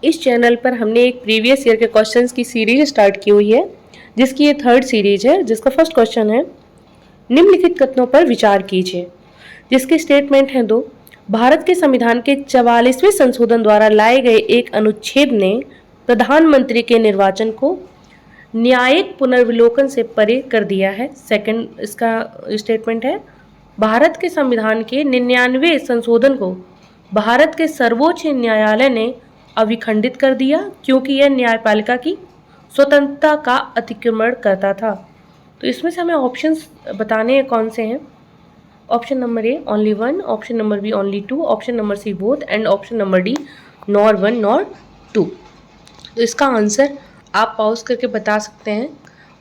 इस चैनल पर हमने एक प्रीवियस ईयर के क्वेश्चंस की सीरीज स्टार्ट की हुई है, जिसकी ये थर्ड सीरीज है, जिसका फर्स्ट क्वेश्चन है निम्नलिखित कथनों पर विचार कीजिए। जिसके स्टेटमेंट हैं दो। भारत के संविधान के 44वें संशोधन द्वारा लाए गए एक अनुच्छेद ने प्रधानमंत्री के निर्वाचन को न्यायिक पुनर्विलोकन से परे कर दिया है। सेकंड इसका स्टेटमेंट है भारत के संविधान के 99वें संशोधन को भारत के सर्वोच्च न्यायालय ने अविखंडित कर दिया क्योंकि यह न्यायपालिका की स्वतंत्रता का अतिक्रमण करता था। तो इसमें से हमें ऑप्शंस बताने हैं कौन से हैं। Option number A only 1, option number B only 2, option number C both and option number D nor 1 nor 2। तो इसका आंसर आप पॉज करके बता सकते हैं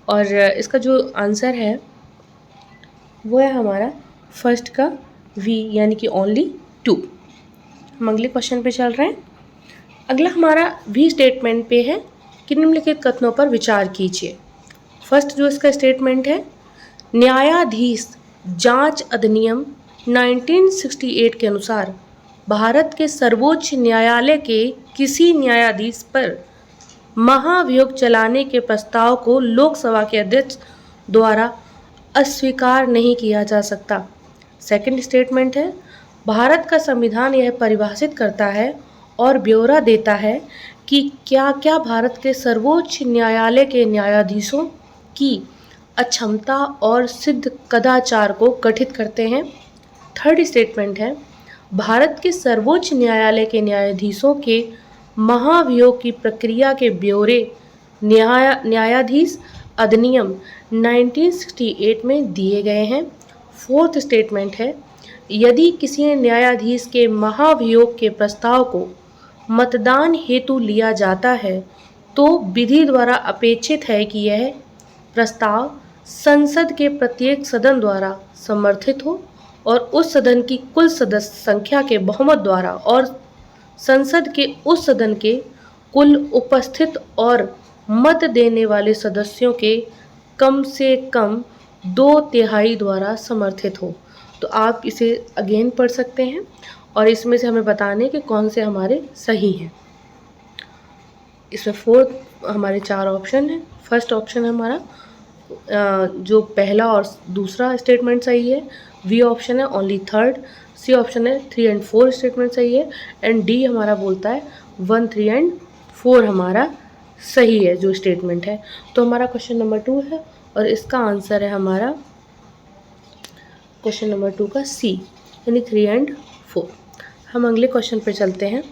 और इसका जो आंसर है वो है हमारा फर्स्ट का वी यानी कि ओनली 2। हम अगले क्वेश्चन पे चल रहे हैं। अगला हमारा वी स्टेटमेंट पे है कि निम्नलिखित कथनों पर विचार कीजिए। फर्स्ट जो इसका स्टेटमेंट है न्यायाधीश जांच अधिनियम 1968 के अनुसार भारत के सर्वोच्च न्यायालय के किसी न्यायाधीश पर महाभियोग चलाने के प्रस्ताव को लोकसभा के अध्यक्ष द्वारा अस्वीकार नहीं किया जा सकता। सेकंड स्टेटमेंट है भारत का संविधान यह परिभाषित करता है और ब्यौरा देता है कि क्या क्या भारत के सर्वोच्च न्यायालय के न्यायाधीशों की अक्षमता और सिद्ध कदाचार को गठित करते हैं। थर्ड स्टेटमेंट है भारत के सर्वोच्च न्यायालय के न्यायाधीशों के महाभियोग की प्रक्रिया के ब्यौरे न्यायाधीश अधिनियम 1968 में दिए गए हैं। फोर्थ स्टेटमेंट है यदि किसी न्यायाधीश के महाभियोग के प्रस्ताव को मतदान हेतु लिया जाता है तो विधि द्वारा अपेक्षित है कि यह प्रस्ताव संसद के प्रत्येक सदन द्वारा समर्थित हो और उस सदन की कुल सदस्य संख्या के बहुमत द्वारा और संसद के उस सदन के कुल उपस्थित और मत देने वाले सदस्यों के कम से कम 2/3 द्वारा समर्थित हो। तो आप इसे अगेन पढ़ सकते हैं और इसमें से हमें बताने कि कौन से हमारे सही हैं। इसमें फोर्थ हमारे 4 ऑप्शन हैं। फर्स्ट ऑप्शन है हमारा जो पहला और दूसरा स्टेटमेंट सही है। बी ऑप्शन है ओनली थर्ड। सी ऑप्शन है 3 एंड 4 स्टेटमेंट सही है एंड डी हमारा बोलता है 1, 3 एंड 4 हमारा सही है जो स्टेटमेंट है। तो हमारा क्वेश्चन नंबर 2 है और इसका आंसर है हमारा क्वेश्चन नंबर 2 का सी यानी 3 एंड 4। हम अगले क्वेश्चन पे चलते हैं।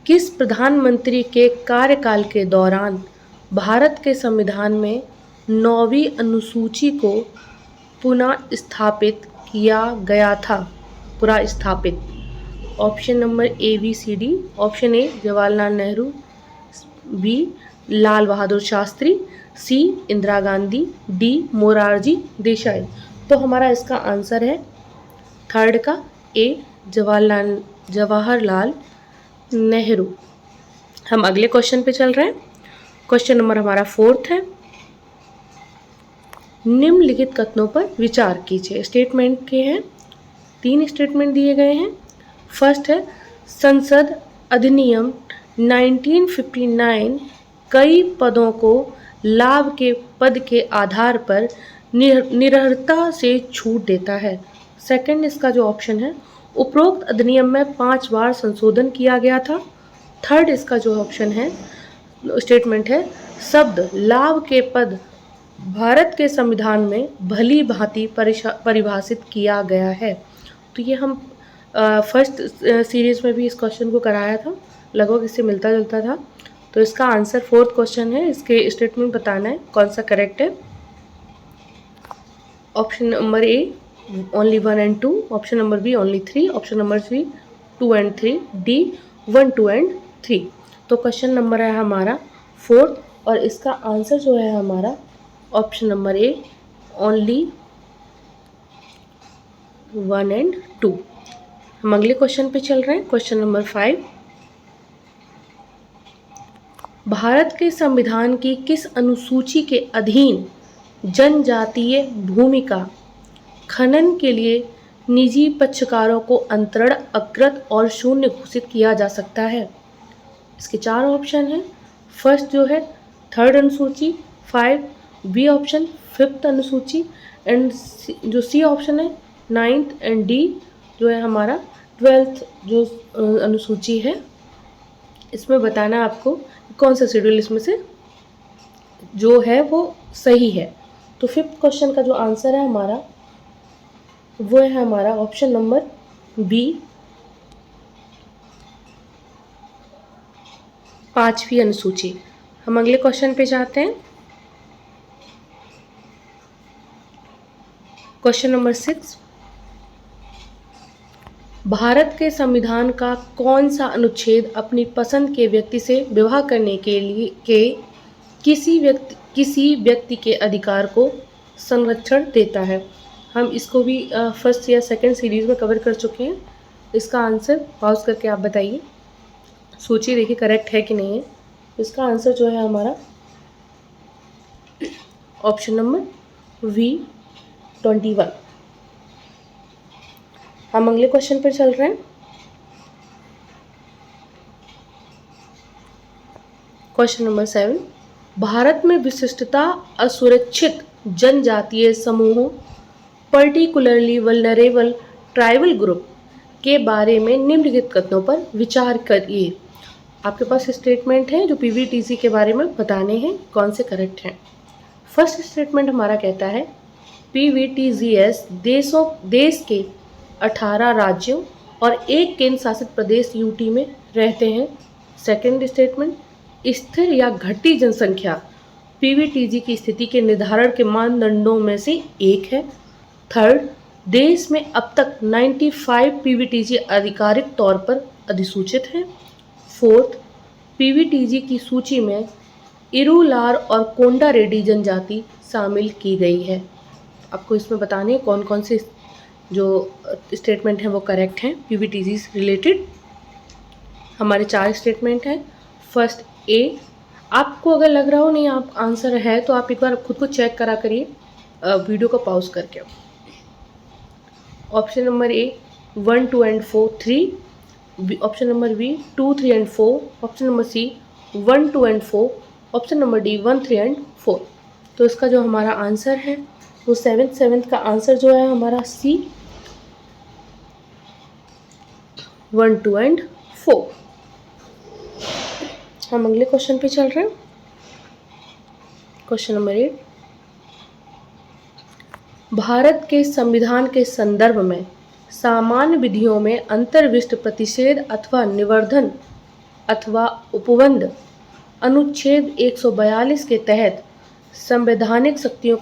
किस प्रधानमंत्री के कार्यकाल के दौरान भारत के संविधान में 9वीं अनुसूची को पुनः स्थापित किया गया था? पूरा स्थापित। Option number A B C D. Option A Jawaharlal Nehru, B Lal Bahadur Shastri, C Indira Gandhi, D Morarji Desai. तो हमारा इसका आंसर है थर्ड का ए जवाहरलाल नेहरू। हम अगले क्वेश्चन पे चल रहे हैं। क्वेश्चन नंबर हमारा 4th है निम्नलिखित कथनों पर विचार कीजिए। स्टेटमेंट के हैं 3 स्टेटमेंट दिए गए हैं। फर्स्ट है संसद अधिनियम 1959 कई पदों को लाभ के पद के आधार पर निरर्हता से छूट देता है। सेकंड इसका जो ऑप्शन है उपरोक्त अधिनियम में 5 बार संशोधन किया गया था। थर्ड इसका जो ऑप्शन है स्टेटमेंट है शब्द लाभ के पद भारत के संविधान में भली भांति परिभाषित किया गया है। तो ये हम फर्स्ट सीरीज में भी इस क्वेश्चन को कराया था, लगभग इससे मिलता जुलता था। तो इसका आंसर 4th क्वेश्चन है। इसके स्टेटमेंट बताना है कौन सा करेक्ट है। Option number A only 1 and 2, option number B only 3, option number C 2 and 3, D 1, 2 and 3। तो क्वेश्चन नंबर है हमारा 4th और इसका आंसर जो है हमारा option number A only 1 and 2। हम अगले क्वेश्चन पे चल रहे हैं। क्वेश्चन नंबर 5 भारत के संविधान की किस अनुसूची के अधीन जनजातीय भूमि का खनन के लिए निजी पक्षकारों को अंतरण, अकृत और शून्य घोषित किया जा सकता है? इसके 4 ऑप्शन हैं। फर्स्ट जो है 3rd अनुसूची, 5 बी ऑप्शन 5th अनुसूची, एंड जो सी ऑप्शन है 9th, एंड डी जो है हमारा 12th जो अनुसूची है। इसमें बताना आपको कौन सा शेड्यूल इसमें से जो है वो सही है। तो 5th क्वेश्चन का जो आंसर है हमारा वो है हमारा ऑप्शन नंबर बी, 5वीं अनुसूची। हम अगले क्वेश्चन पे जाते हैं। क्वेश्चन नंबर 6, भारत के संविधान का कौन सा अनुच्छेद अपनी पसंद के व्यक्ति से विवाह करने के लिए किसी व्यक्ति के अधिकार को संरक्षण देता है? हम इसको भी फर्स्ट या सेकंड सीरीज में कवर कर चुके हैं। इसका आंसर पॉज करके आप बताइए, सूची देखिए करेक्ट है कि नहीं है। इसका आंसर जो है हमारा ऑप्शन नंबर वी 21। हम अगले क्वेश्चन पर चल रहे हैं। क्वेश्चन नंबर 7, भारत में विशिष्टता असुरक्षित जनजातीय समूहों पर्टिकुलरली वल्नरेबल ट्राइबल ग्रुप के बारे में निम्नलिखित कथनों पर विचार करिए। आपके पास स्टेटमेंट है जो पीवीटीसी के बारे में बताने हैं, कौन से करेक्ट हैं। फर्स्ट स्टेटमेंट हमारा कहता है पीवीटीजीएस देश के 18 राज्यों और 1 केंद्र शासित प्रदेश यूटी में रहते हैं। सेकेंड स्टेटमेंट, स्थिर या घटती जनसंख्या पीवीटीजी की स्थिति के निर्धारण के मानदंडों में से एक है। थर्ड, देश में अब तक 95 पीवीटीजी आधिकारिक तौर पर अधिसूचित हैं। फोर्थ, पीवीटीजी की सूची में इरूलार और कोंडा रेड्डी जनजाति शामिल की गई है। आपको इसमें बताने कौन कौन से जो स्टेटमेंट हैं वो करेक्ट हैं पीवीटीजी से रिलेटेड। हमारे 4 स्टेटमेंट हैं। फर्स्ट ए, आपको अगर लग रहा हो नहीं आप आंसर है तो आप एक बार खुद को चेक करा करिए वीडियो को पॉज करके। Option number A 1, 2 and 4 3, option number B 2, 3 and 4, option number C 1, 2 and 4, option number D 1, 3 and 4। तो इसका जो हमारा आंसर है वो 7th का आंसर जो है हमारा सी 1, 2 एंड 4। हम अगले क्वेश्चन पे चल रहे हैं। क्वेश्चन नंबर 8, भारत के संविधान के संदर्भ में सामान्य विधियों में अंतर्विष्ट प्रतिषेध अथवा निवर्धन अथवा उपबंध अनुच्छेद 142 के तहत संवैधानिक शक्तियों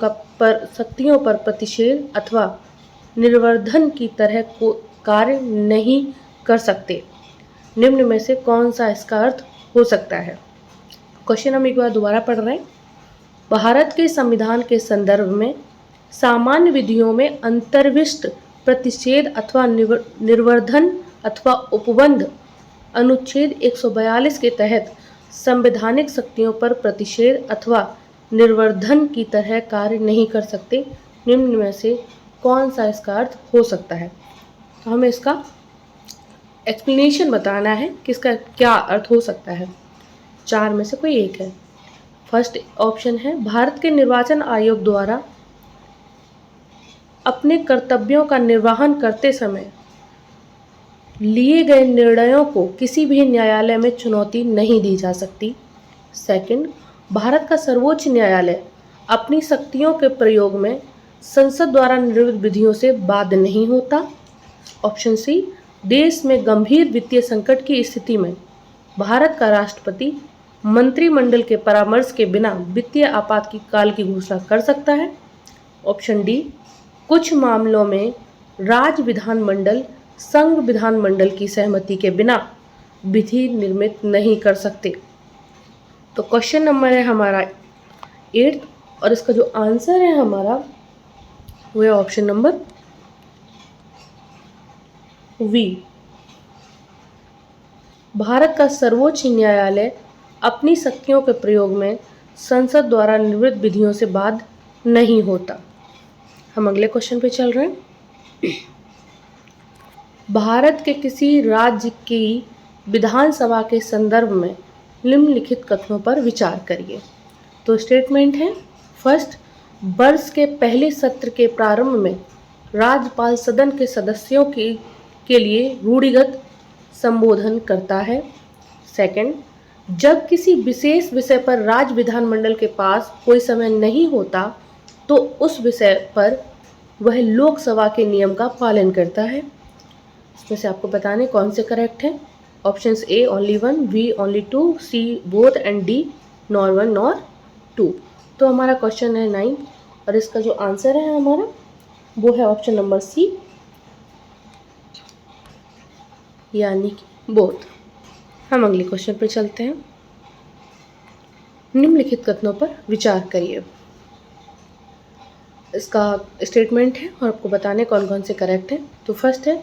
पर प्रतिषेध अथवा निर्वर्धन की तरह को कार्य नहीं कर सकते। निम्न में से कौन सा इसका अर्थ हो सकता है? क्वेश्चन हम एक बार दोबारा पढ़ रहे हैं। भारत के संविधान के संदर्भ में सामान्य विधियों में अंतर्विष्ट प्रतिषेध अथवा निर्वर्धन अथवा उपबंध अनुच्छेद 142 के तहत संवैधानिक शक्तियों पर प्रतिषेध अथवा निर्वर्धन की तरह कार्य नहीं कर सकते। निम्न में से कौन सा इसका अर्थ हो सकता है? तो हमें इसका एक्सप्लेनेशन बताना है कि इसका क्या अर्थ हो सकता है। 4 में से कोई एक है। फर्स्ट ऑप्शन है भारत के निर्वाचन आयोग द्वारा अपने कर्तव्यों का निर्वहन करते समय लिए गए निर्णयों को किसी भी न्यायालय में चुनौती नहीं दी जा सकती। सेकंड, भारत का सर्वोच्च न्यायालय अपनी शक्तियों के प्रयोग में संसद द्वारा निर्मित विधियों से बाध्य नहीं होता। ऑप्शन सी, देश में गंभीर वित्तीय संकट की स्थिति में भारत का राष्ट्रपति मंत्रिमंडल के परामर्श के बिना वित्तीय आपातकाल की घोषणा कर सकता है। ऑप्शन डी, कुछ मामलों में राज्य विधानमंडल संघ विधानमंडल की सहमति के बिना विधि निर्मित नहीं कर सकते। तो क्वेश्चन नंबर है हमारा 8 और इसका जो आंसर है हमारा वो है ऑप्शन नंबर वी। भारत का सर्वोच्च न्यायालय अपनी शक्तियों के प्रयोग में संसद द्वारा निर्मित विधियों से बाध्य नहीं होता। हम अगले क्वेश्चन पे चल रहे हैं। भारत के किसी राज्य की विधानसभा के संदर्भ में निम्नलिखित कथनों पर विचार करिए। तो स्टेटमेंट है, फर्स्ट, वर्ष के पहले सत्र के प्रारंभ में राज्यपाल सदन के सदस्यों के लिए रूढ़िगत संबोधन करता है। सेकंड, जब किसी विशेष विषय पर राज्य विधानमंडल के पास कोई समय नहीं होता तो उस विषय पर वह लोकसभा के नियम का पालन करता है। इसमें से आपको बताने कौन से करेक्ट हैं। Options A only 1, B only 2, C both and D nor 1 nor 2। तो हमारा क्वेश्चन है 9 और इसका जो आंसर है हमारा वो है ऑप्शन नंबर सी, यानी कि बोथ। हम अगले क्वेश्चन पर चलते हैं। निम्नलिखित कथनों पर विचार करिए। इसका स्टेटमेंट है और आपको बताने कौन कौन से करेक्ट हैं। तो फर्स्ट है,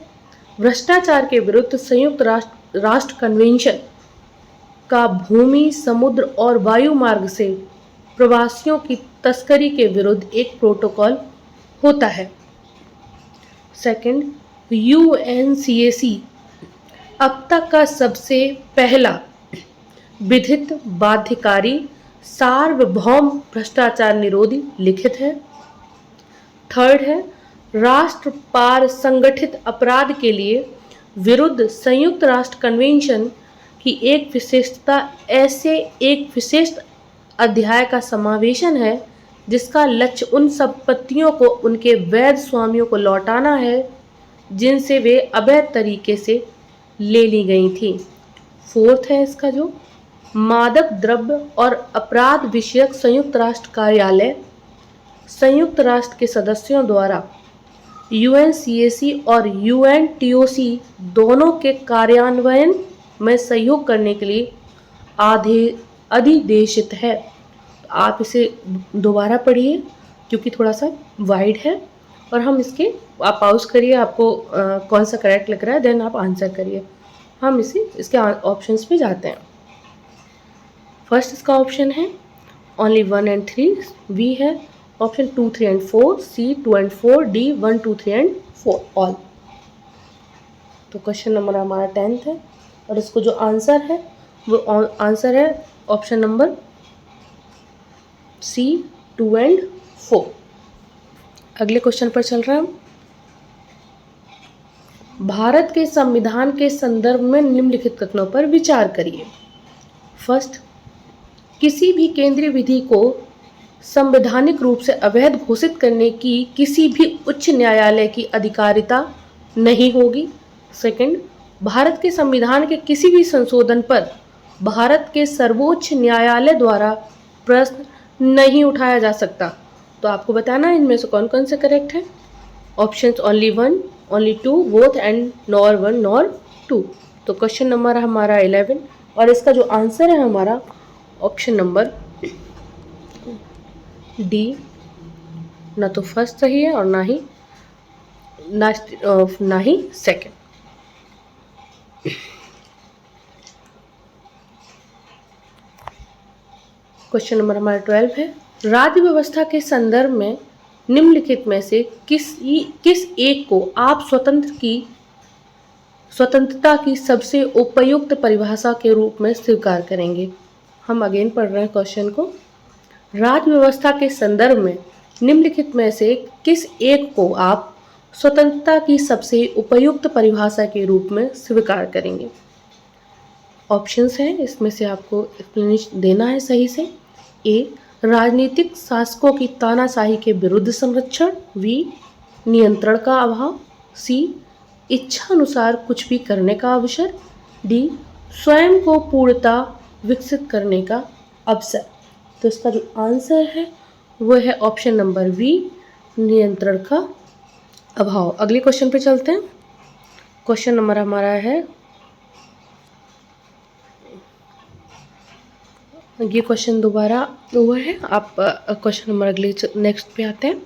भ्रष्टाचार के विरुद्ध संयुक्त राष्ट्र कन्वेंशन का भूमि, समुद्र और वायु मार्ग से प्रवासियों की तस्करी के विरुद्ध एक प्रोटोकॉल होता है। सेकंड, यूएनसीएसी अब तक का सबसे पहला विधित बाध्यकारी सार्वभौम भ्रष्टाचार निरोधी लिखित है। थर्ड है, राष्ट्र पार संगठित अपराध के लिए विरुद्ध संयुक्त राष्ट्र कन्वेंशन की एक विशेषता ऐसे एक विशिष्ट अध्याय का समावेशन है जिसका लक्ष्य उन संपत्तियों को उनके वैध स्वामियों को लौटाना है जिनसे वे अवैध तरीके से ले ली गई थी। फोर्थ है इसका जो मादक द्रव्य और अपराध विषयक संयुक्त राष्ट्र कार्यालय संयुक्त राष्ट्र के सदस्यों द्वारा यूएनसीएसी और यूएनटीओसी दोनों के कार्यान्वयन में सहयोग करने के लिए अधिदेशित है। आप इसे दोबारा पढ़िए क्योंकि थोड़ा सा वाइड है और हम आप पॉज करिए, आपको कौन सा करेक्ट लग रहा है, देन आप आंसर करिए। हम इसके ऑप्शंस पे जाते हैं। फर्स्ट इसका ऑप्शन है ओनली 1 and 3, बी है option 2, 3 and 4, C 2 and 4, D 1, 2, 3 and 4 all. तो क्वेश्चन नंबर हमारा 10th है और इसको जो आंसर है वो आंसर है ऑप्शन नंबर सी 2 and 4। अगले क्वेश्चन पर चल रहा है। भारत के संविधान के संदर्भ में निम्नलिखित कथनों पर विचार करिए। फर्स्ट, किसी भी केंद्रीय विधि को संवैधानिक रूप से अवैध घोषित करने की किसी भी उच्च न्यायालय की अधिकारिता नहीं होगी। सेकंड, भारत के संविधान के किसी भी संशोधन पर भारत के सर्वोच्च न्यायालय द्वारा प्रश्न नहीं उठाया जा सकता। तो आपको बताना है इनमें से कौन कौन से करेक्ट है। Options only 1, only 2, both and nor 1 nor 2। तो क्वेश्चन नंबर हमारा 11 और इसका जो आंसर है हमारा ऑप्शन नंबर डी, ना तो फर्स्ट सही है और ना ही सेकंड। क्वेश्चन नंबर हमारा 12 है, राज्य व्यवस्था के संदर्भ में निम्नलिखित में से किस एक को आप स्वतंत्रता की सबसे उपयुक्त परिभाषा के रूप में स्वीकार करेंगे। हम अगेन पढ़ रहे हैं क्वेश्चन को। राज्य व्यवस्था के संदर्भ में निम्नलिखित में से किस एक को आप स्वतंत्रता की सबसे उपयुक्त परिभाषा के रूप में स्वीकार करेंगे। ऑप्शंस हैं, इसमें से आपको एक्सप्लेनेशन देना है सही से। ए, राजनीतिक शासकों की तानाशाही के विरुद्ध संरक्षण। बी, नियंत्रण का अभाव। सी, इच्छानुसार कुछ भी करने का अवसर। डी, स्वयं को पूर्णता विकसित करने का अवसर। तो इसका जो आंसर है वो है ऑप्शन नंबर बी, नियंत्रण का अभाव। अगले क्वेश्चन पे चलते हैं। क्वेश्चन नंबर हमारा है, ये क्वेश्चन दोबारा हुआ है। आप क्वेश्चन नंबर अगले नेक्स्ट पे आते हैं।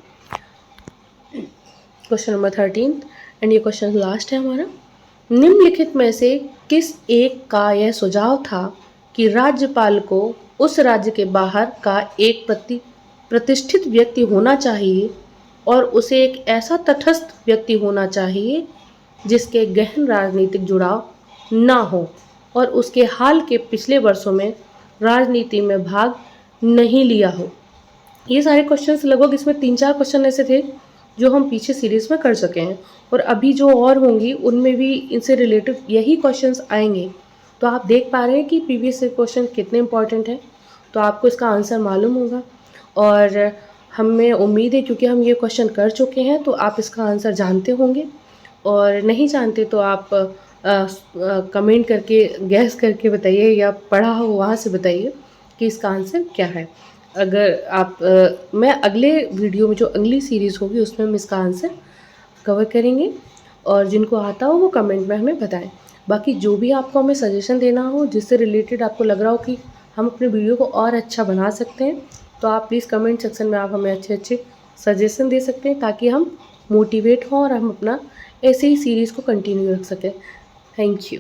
क्वेश्चन नंबर 13 एंड ये क्वेश्चन लास्ट है हमारा। निम्नलिखित में से किस एक का यह सुझाव था कि राज्यपाल को उस राज्य के बाहर का एक प्रतिष्ठित व्यक्ति होना चाहिए और उसे एक ऐसा तटस्थ व्यक्ति होना चाहिए जिसके गहन राजनीतिक जुड़ाव ना हो और उसके हाल के पिछले वर्षों में राजनीति में भाग नहीं लिया हो। ये सारे क्वेश्चंस लगभग इसमें 3-4 क्वेश्चन ऐसे थे जो हम पीछे सीरीज में कर चुके हैं और अभी जो और होंगी उनमें भी इनसे रिलेटेड यही क्वेश्चंस आएंगे। तो आप देख पा रहे हैं कि प्रीवियस क्वेश्चन कितने इंपॉर्टेंट हैं, तो आपको इसका आंसर मालूम होगा और हमें उम्मीद है क्योंकि हम ये क्वेश्चन कर चुके हैं तो आप इसका आंसर जानते होंगे और नहीं जानते तो आप कमेंट करके गैस करके बताइए या पढ़ा हो वहाँ से बताइए कि इसका आंसर क्या है। अगर आप मैं अगले वीडियो में जो अगली सीरीज़ होगी उसमें हम इसका आंसर कवर करेंगे और जिनको आता हो वो कमेंट में हमें बताएं। बाकी जो भी आपको हमें सजेशन देना हो जिससे रिलेटेड आपको लग रहा हो कि हम अपने वीडियो को और अच्छा बना सकते हैं तो आप प्लीज़ कमेंट सेक्शन में आप हमें अच्छे अच्छे सजेशन दे सकते हैं ताकि हम मोटिवेट हों और हम अपना ऐसे ही सीरीज़ को कंटिन्यू रख सकें। Thank you.